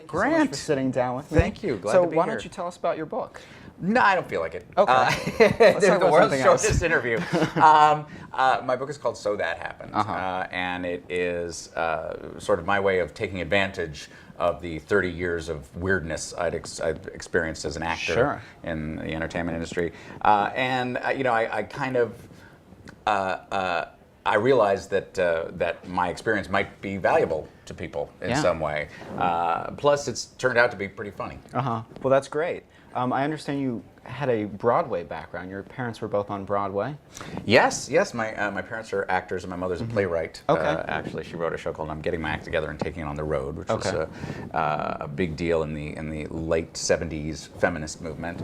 Thank you so much Grant, for sitting down with me. thank you. Glad to be why here. don't you tell us about your book? No, I don't feel like it. Okay. Let's talk The about world's something else. shortest interview. My book is called So That Happened, and it is sort of my way of taking advantage of the 30 years of weirdness I've experienced as an actor in the entertainment industry. I kind of I realized that my experience might be valuable to people in some way. Plus, it's turned out to be pretty funny. Well, that's great. I understand you had a Broadway background. Your parents were both on Broadway. Yes. My parents are actors, and my mother's a playwright. Actually, she wrote a show called "I'm Getting My Act Together and Taking It on the Road," which was a big deal in the late '70s feminist movement.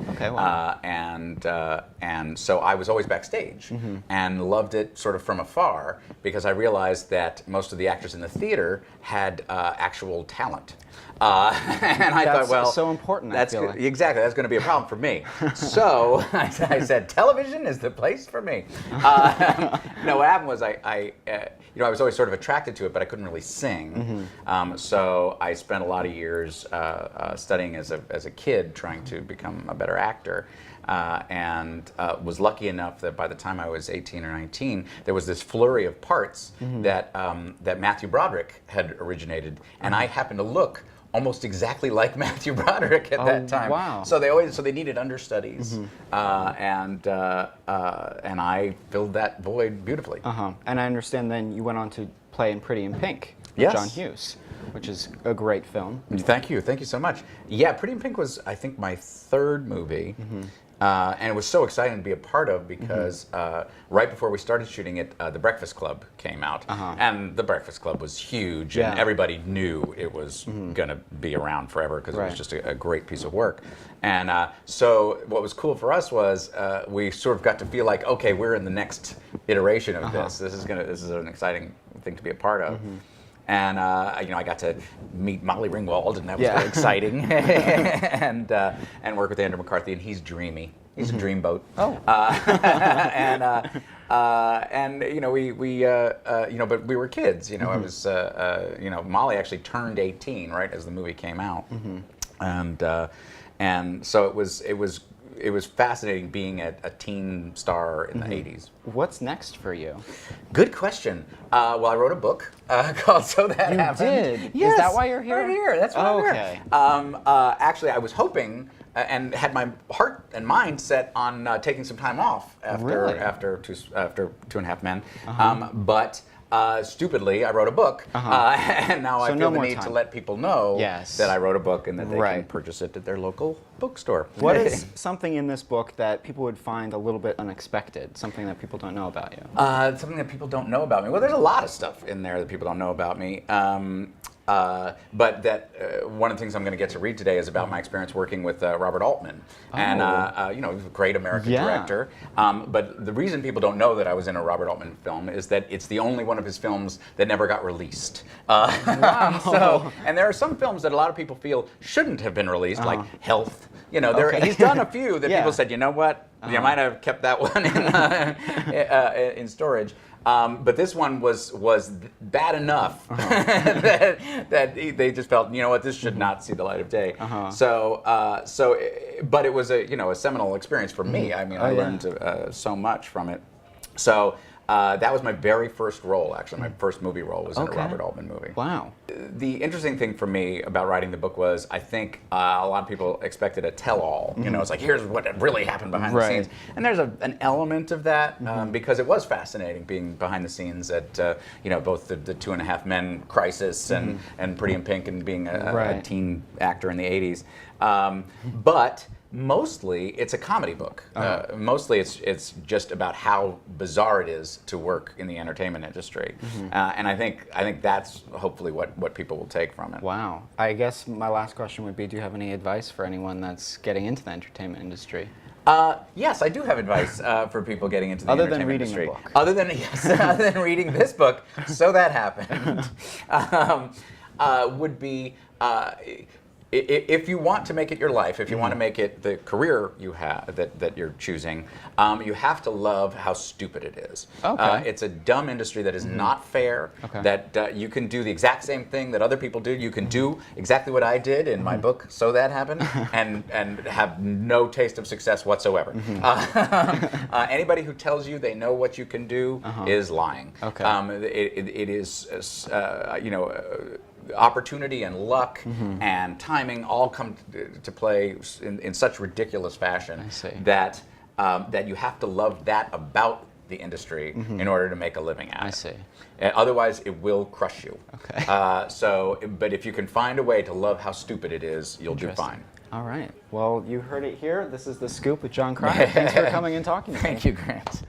And so I was always backstage and loved it sort of from afar because I realized that most of the actors in the theater had actual talent. And I thought, well, so important. That's exactly. That's going to be a problem for me. So I said, television is the place for me. No, what happened was I was always sort of attracted to it, but I couldn't really sing. So I spent a lot of years studying as a kid, trying to become a better actor. And was lucky enough that by the time I was 18 or 19, there was this flurry of parts that Matthew Broderick had originated, and I happened to look almost exactly like Matthew Broderick at that time. Wow! So they needed understudies, and I filled that void beautifully. And I understand then you went on to play in Pretty in Pink with Yes. John Hughes, which is a great film. Thank you so much. Yeah, Pretty in Pink was, I think, my third movie. And it was so exciting to be a part of because right before we started shooting it, The Breakfast Club came out. And The Breakfast Club was huge, and everybody knew it was going to be around forever because it was just a great piece of work. And so what was cool for us was we sort of got to feel like, okay, we're in the next iteration of this. This is an exciting thing to be a part of. And I got to meet Molly Ringwald, and that was very exciting. and work with Andrew McCarthy, and he's dreamy. He's a dreamboat. But we were kids. I was, Molly actually turned 18 right as the movie came out, and so it was fascinating being a teen star in the 80s. What's next for you? Good question. Well, I wrote a book called So That Happened. You did? Yes. Is that why you're here? Right here. That's why I'm here. Actually, I was hoping and had my heart and mind set on taking some time off after Two and a Half Men. But stupidly, I wrote a book, and now I feel the need to let people know that I wrote a book and that they can purchase it at their local bookstore. What is something in this book that people would find a little bit unexpected, something that people don't know about you? Something that people don't know about me? Well, there's a lot of stuff in there that people don't know about me. But one of the things I'm going to get to read today is about my experience working with Robert Altman. And, he's a great American director. But the reason people don't know that I was in a Robert Altman film is that it's the only one of his films that never got released. And there are some films that a lot of people feel shouldn't have been released, like Health. He's done a few that people said, you know what, you might have kept that one in storage. But this one was bad enough that they just felt, you know what, this should not see the light of day. But it was a seminal experience for me. I mean, I learned so much from it. So that was my very first role, actually. My first movie role was in a Robert Altman movie. Wow. The interesting thing for me about writing the book was I think a lot of people expected a tell-all. It's like, here's what really happened behind the scenes. And there's an element of that because it was fascinating being behind the scenes at both the Two and a Half Men crisis and Pretty in Pink and being a teen actor in the 80s. But mostly it's a comedy book. Mostly it's just about how bizarre it is to work in the entertainment industry. And I think that's hopefully what people will take from it. Wow. I guess my last question would be, do you have any advice for anyone that's getting into the entertainment industry? Yes, I do have advice for people getting into the entertainment industry. Other than reading the book. Other than reading this book, So That Happened, would be if you want to make it your life, if you want to make it the career you have that you're choosing, you have to love how stupid it is. Okay. It's a dumb industry that is not fair. Okay. That you can do the exact same thing that other people do. You can do exactly what I did in my book, So That Happened, and have no taste of success whatsoever. Anybody who tells you they know what you can do is lying. Okay. It is, opportunity and luck and timing all come to play in such ridiculous fashion I see. that that you have to love that about the industry in order to make a living at it. I see. Otherwise, it will crush you. Okay. But if you can find a way to love how stupid it is, you'll do Interesting. fine. All right. Well, you heard it here. This is The Scoop with Jon Cryer. Thanks for coming and talking to me. Thank you, Grant.